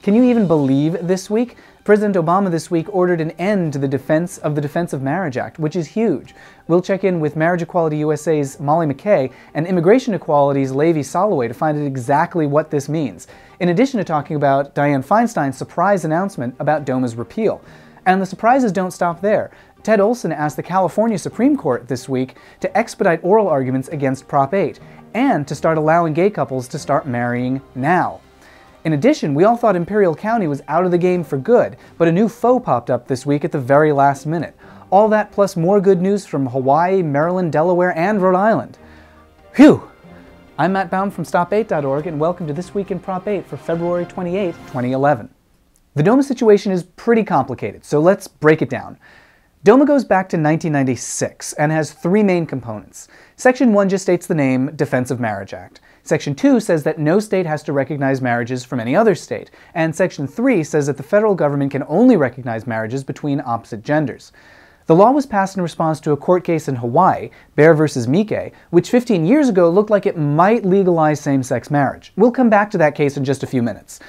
Can you even believe this week? President Obama this week ordered an end to the Defense of Marriage Act, which is huge. We'll check in with Marriage Equality USA's Molly McKay and Immigration Equality's Lavi Solloway to find out exactly what this means, in addition to talking about Dianne Feinstein's surprise announcement about DOMA's repeal. And the surprises don't stop there. Ted Olson asked the California Supreme Court this week to expedite oral arguments against Prop 8 and to start allowing gay couples to start marrying now. In addition, we all thought Imperial County was out of the game for good, but a new foe popped up this week at the very last minute. All that plus more good news from Hawaii, Maryland, Delaware, and Rhode Island. Phew! I'm Matt Baum from Stop8.org, and welcome to This Week in Prop 8 for February 28, 2011. The DOMA situation is pretty complicated, so let's break it down. DOMA goes back to 1996 and has three main components. Section 1 just states the name Defense of Marriage Act. Section 2 says that no state has to recognize marriages from any other state, and Section 3 says that the federal government can only recognize marriages between opposite genders. The law was passed in response to a court case in Hawaii, Bear v. McKay, which 15 years ago looked like it might legalize same-sex marriage. We'll come back to that case in just a few minutes.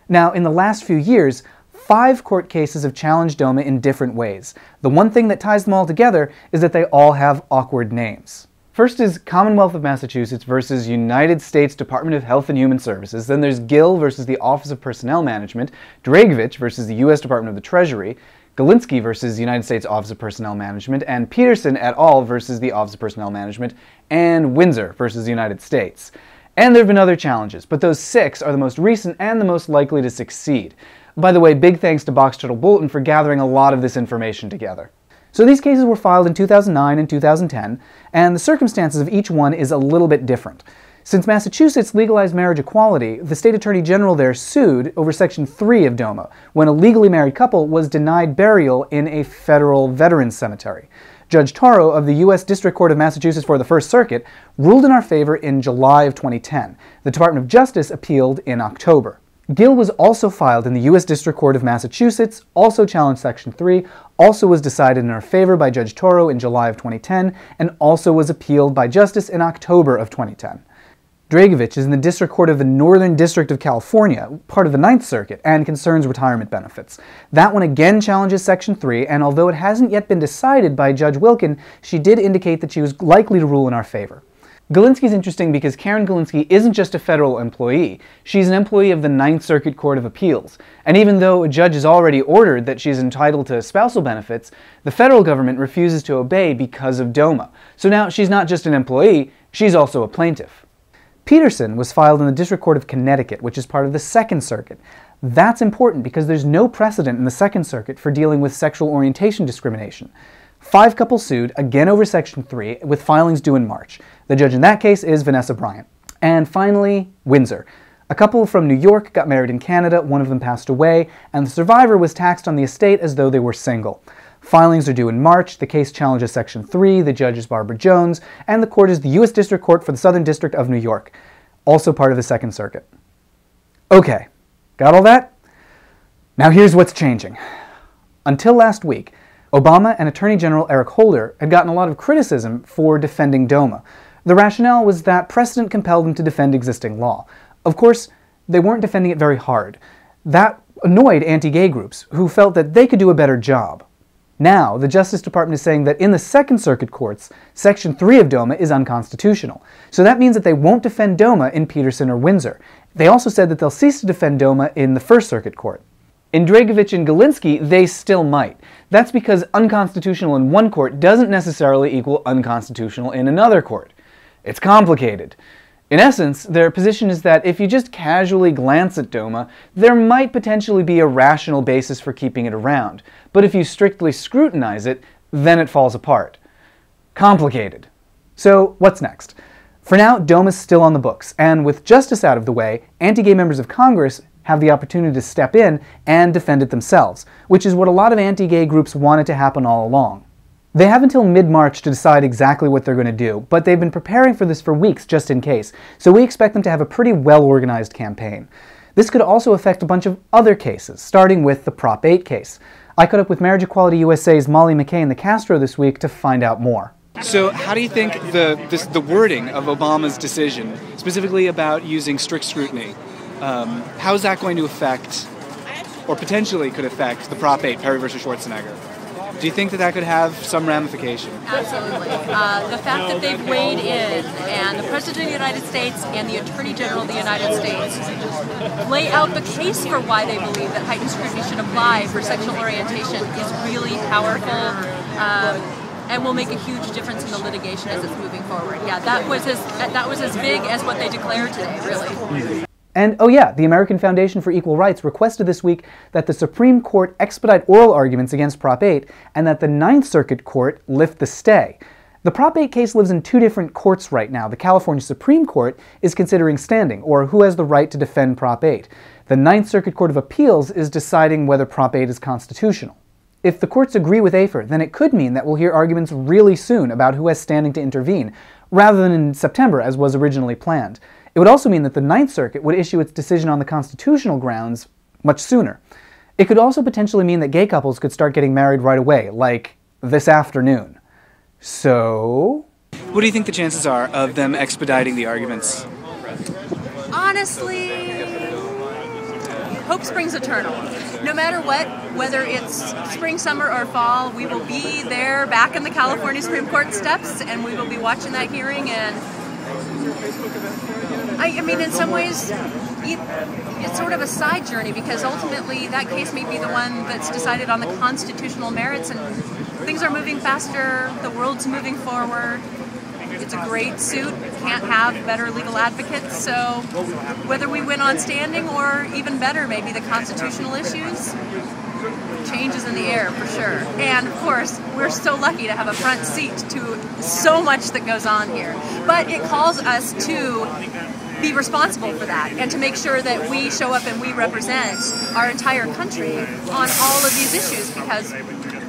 Now, in the last few years, 5 court cases have challenged DOMA in different ways. The one thing that ties them all together is that they all have awkward names. First is Commonwealth of Massachusetts versus United States Department of Health and Human Services. Then there's Gill versus the Office of Personnel Management, Dragovich versus the U.S. Department of the Treasury, Galinsky versus United States Office of Personnel Management, and Peterson et al. Versus the Office of Personnel Management, and Windsor versus the United States. And there have been other challenges, but those 6 are the most recent and the most likely to succeed. By the way, big thanks to Box Turtle Bulletin for gathering a lot of this information together. So these cases were filed in 2009 and 2010, and the circumstances of each one is a little bit different. Since Massachusetts legalized marriage equality, the state attorney general there sued over Section 3 of DOMA, when a legally married couple was denied burial in a federal veterans cemetery. Judge Toro of the U.S. District Court of Massachusetts for the First Circuit ruled in our favor in July of 2010. The Department of Justice appealed in October. Gill was also filed in the U.S. District Court of Massachusetts, also challenged Section 3, also was decided in our favor by Judge Toro in July of 2010, and also was appealed by Justice in October of 2010. Dragovich is in the District Court of the Northern District of California, part of the Ninth Circuit, and concerns retirement benefits. That one again challenges Section 3, and although it hasn't yet been decided by Judge Wilkin, she did indicate that she was likely to rule in our favor. Galinsky's interesting because Karen Galinsky isn't just a federal employee, she's an employee of the Ninth Circuit Court of Appeals. And even though a judge has already ordered that she's entitled to spousal benefits, the federal government refuses to obey because of DOMA. So now she's not just an employee, she's also a plaintiff. Peterson was filed in the District Court of Connecticut, which is part of the Second Circuit. That's important because there's no precedent in the Second Circuit for dealing with sexual orientation discrimination. 5 couples sued, again over Section 3, with filings due in March. The judge in that case is Vanessa Bryant. And finally, Windsor. A couple from New York got married in Canada, one of them passed away, and the survivor was taxed on the estate as though they were single. Filings are due in March, the case challenges Section 3, the judge is Barbara Jones, and the court is the U.S. District Court for the Southern District of New York, also part of the Second Circuit. Okay, got all that? Now here's what's changing. Until last week, Obama and Attorney General Eric Holder had gotten a lot of criticism for defending DOMA. The rationale was that precedent compelled them to defend existing law. Of course, they weren't defending it very hard. That annoyed anti-gay groups, who felt that they could do a better job. Now, the Justice Department is saying that in the Second Circuit courts, Section 3 of DOMA is unconstitutional. So that means that they won't defend DOMA in Peterson or Windsor. They also said that they'll cease to defend DOMA in the First Circuit Court. In Dragovich and Galinsky, they still might. That's because unconstitutional in one court doesn't necessarily equal unconstitutional in another court. It's complicated. In essence, their position is that if you just casually glance at DOMA, there might potentially be a rational basis for keeping it around. But if you strictly scrutinize it, then it falls apart. Complicated. So, what's next? For now, DOMA's still on the books, and with justice out of the way, anti-gay members of Congress have the opportunity to step in and defend it themselves, which is what a lot of anti-gay groups wanted to happen all along. They have until mid-March to decide exactly what they're going to do, but they've been preparing for this for weeks just in case, so we expect them to have a pretty well-organized campaign. This could also affect a bunch of other cases, starting with the Prop 8 case. I caught up with Marriage Equality USA's Molly McKay and the Castro this week to find out more. So how do you think the wording of Obama's decision, specifically about using strict scrutiny, how is that going to affect or potentially could affect the Prop 8, Perry versus Schwarzenegger. Do you think that that could have some ramification? Absolutely. The fact that they've weighed in, and the President of the United States and the Attorney General of the United States lay out the case for why they believe that heightened scrutiny should apply for sexual orientation is really powerful, and will make a huge difference in the litigation as it's moving forward. Yeah, that was as big as what they declared today, really. And, oh yeah, the American Foundation for Equal Rights requested this week that the Supreme Court expedite oral arguments against Prop 8 and that the Ninth Circuit Court lift the stay. The Prop 8 case lives in two different courts right now. The California Supreme Court is considering standing, or who has the right to defend Prop 8. The Ninth Circuit Court of Appeals is deciding whether Prop 8 is constitutional. If the courts agree with AFER, then it could mean that we'll hear arguments really soon about who has standing to intervene, rather than in September as was originally planned. It would also mean that the Ninth Circuit would issue its decision on the constitutional grounds much sooner. It could also potentially mean that gay couples could start getting married right away, like this afternoon. So, what do you think the chances are of them expediting the arguments? Honestly, hope springs eternal. No matter what, whether it's spring, summer, or fall, we will be there back in the California Supreme Court steps, and we will be watching that hearing. And I mean, in some ways, it's sort of a side journey, because ultimately that case may be the one that's decided on the constitutional merits, and things are moving faster, the world's moving forward. It's a great suit, can't have better legal advocates, so whether we win on standing or even better, maybe the constitutional issues, changes in the air for sure. And of course, we're so lucky to have a front seat to so much that goes on here. But it calls us to be responsible for that, and to make sure that we show up and we represent our entire country on all of these issues, because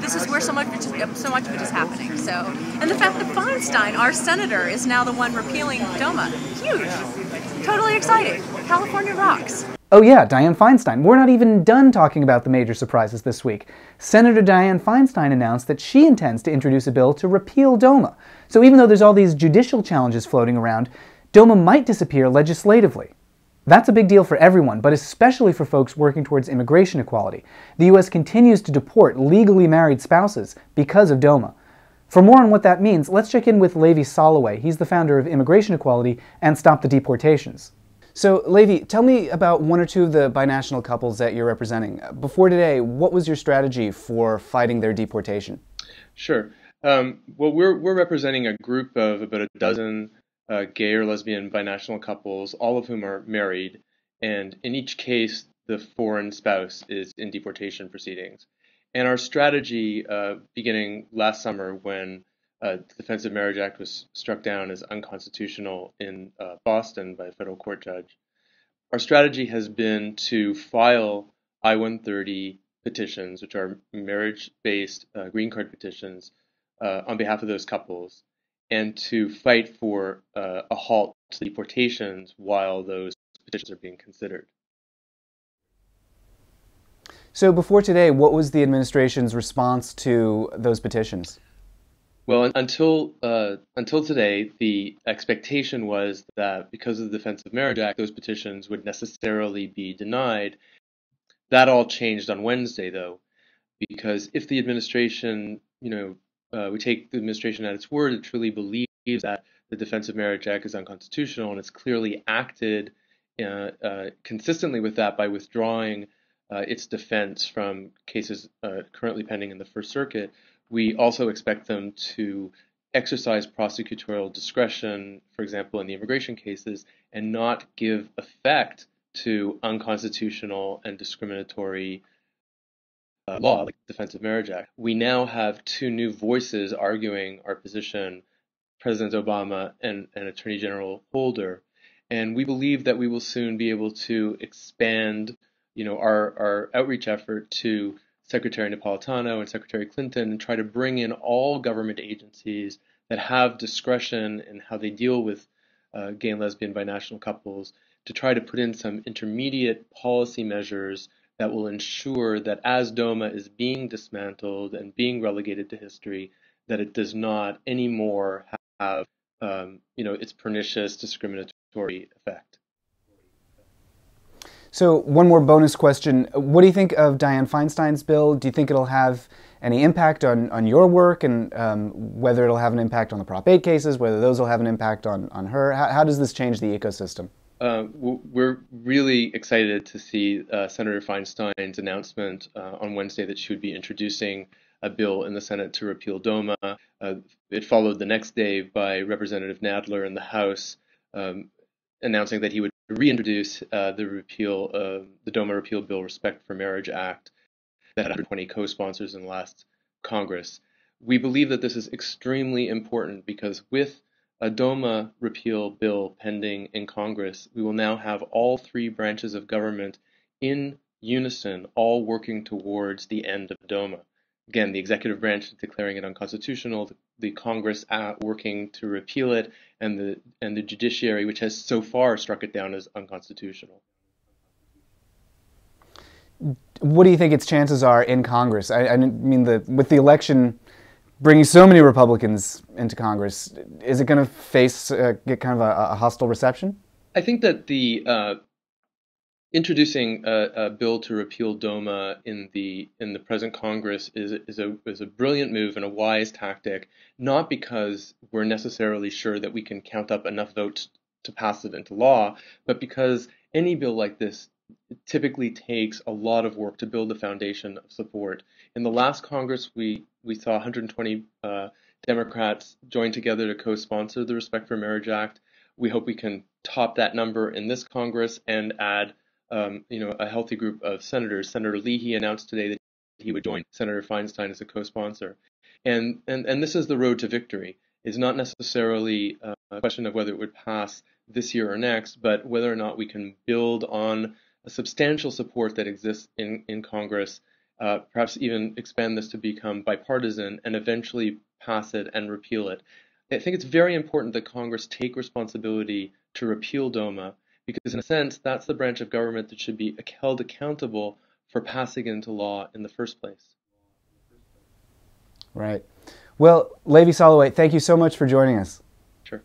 this is where so much of it is happening. So, and the fact that Feinstein, our senator, is now the one repealing DOMA, huge, totally exciting. California rocks. Oh yeah, Dianne Feinstein. We're not even done talking about the major surprises this week. Senator Dianne Feinstein announced that she intends to introduce a bill to repeal DOMA. So even though there's all these judicial challenges floating around, DOMA might disappear legislatively. That's a big deal for everyone, but especially for folks working towards immigration equality. The U.S. continues to deport legally married spouses because of DOMA. For more on what that means, let's check in with Lavi Solloway. He's the founder of Immigration Equality and Stop the Deportations. So, Lavi, tell me about one or two of the binational couples that you're representing. Before today, what was your strategy for fighting their deportation? Sure. Well, we're representing a group of about a dozen gay or lesbian binational couples, all of whom are married, and in each case, the foreign spouse is in deportation proceedings. And our strategy, beginning last summer when the Defense of Marriage Act was struck down as unconstitutional in Boston by a federal court judge, our strategy has been to file I-130 petitions, which are marriage-based green card petitions, on behalf of those couples, and to fight for a halt to deportations while those petitions are being considered. So before today, what was the administration's response to those petitions? Well, until today, the expectation was that because of the Defense of Marriage Act, those petitions would necessarily be denied. That all changed on Wednesday, though, because if the administration, we take the administration at its word, it truly believes that the Defense of Marriage Act is unconstitutional, and it's clearly acted consistently with that by withdrawing its defense from cases currently pending in the First Circuit. We also expect them to exercise prosecutorial discretion, for example, in the immigration cases, and not give effect to unconstitutional and discriminatory law, like the Defense of Marriage Act. We now have two new voices arguing our position, President Obama and Attorney General Holder, and we believe that we will soon be able to expand, our outreach effort to Secretary Napolitano and Secretary Clinton and try to bring in all government agencies that have discretion in how they deal with gay and lesbian binational couples to try to put in some intermediate policy measures that will ensure that as DOMA is being dismantled and being relegated to history, that it does not anymore have, its pernicious discriminatory effect. So one more bonus question. What do you think of Dianne Feinstein's bill? Do you think it'll have any impact on your work, and whether it'll have an impact on the Prop 8 cases, whether those will have an impact on her? How does this change the ecosystem? We're really excited to see Senator Feinstein's announcement on Wednesday that she would be introducing a bill in the Senate to repeal DOMA. It followed the next day by Representative Nadler in the House announcing that he would reintroduce the DOMA repeal bill, Respect for Marriage Act, that had 120 co-sponsors in the last Congress. We believe that this is extremely important because with a DOMA repeal bill pending in Congress, we will now have all three branches of government in unison, all working towards the end of DOMA. Again, the executive branch declaring it unconstitutional, the Congress working to repeal it, and the judiciary, which has so far struck it down as unconstitutional. What do you think its chances are in Congress? I mean, with the election bringing so many Republicans into Congress, is it going to get kind of a hostile reception? I think that the introducing a bill to repeal DOMA in the present Congress is a brilliant move and a wise tactic, not because we're necessarily sure that we can count up enough votes to pass it into law, but because any bill like this typically takes a lot of work to build the foundation of support. In the last Congress, we saw 120 Democrats join together to co-sponsor the Respect for Marriage Act. We hope we can top that number in this Congress and add a healthy group of senators. Senator Leahy announced today that he would join Senator Feinstein as a co-sponsor. And this is the road to victory. It's not necessarily a question of whether it would pass this year or next, but whether or not we can build on a substantial support that exists in Congress, perhaps even expand this to become bipartisan and eventually pass it and repeal it. I think it's very important that Congress take responsibility to repeal DOMA, because in a sense, that's the branch of government that should be held accountable for passing it into law in the first place. Right. Well, Lavi Solloway, thank you so much for joining us. Sure.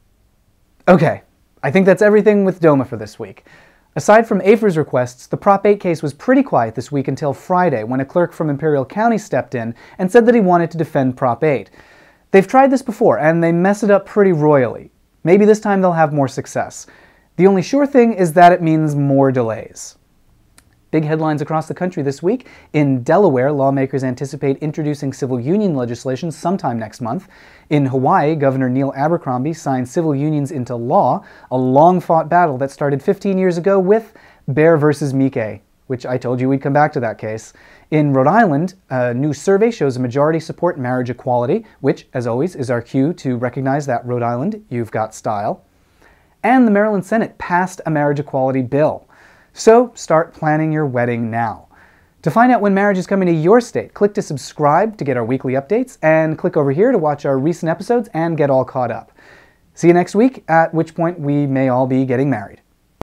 Okay, I think that's everything with DOMA for this week. Aside from AFER's requests, the Prop 8 case was pretty quiet this week until Friday, when a clerk from Imperial County stepped in and said that he wanted to defend Prop 8. They've tried this before, and they mess it up pretty royally. Maybe this time they'll have more success. The only sure thing is that it means more delays. Big headlines across the country this week. In Delaware, lawmakers anticipate introducing civil union legislation sometime next month. In Hawaii, Governor Neil Abercrombie signed civil unions into law, a long-fought battle that started 15 years ago with Bear versus McKay, which I told you we'd come back to that case. In Rhode Island, a new survey shows a majority support marriage equality, which, as always, is our cue to recognize that, Rhode Island, you've got style. And the Maryland Senate passed a marriage equality bill. So start planning your wedding now. To find out when marriage is coming to your state, click to subscribe to get our weekly updates, and click over here to watch our recent episodes and get all caught up. See you next week, at which point we may all be getting married.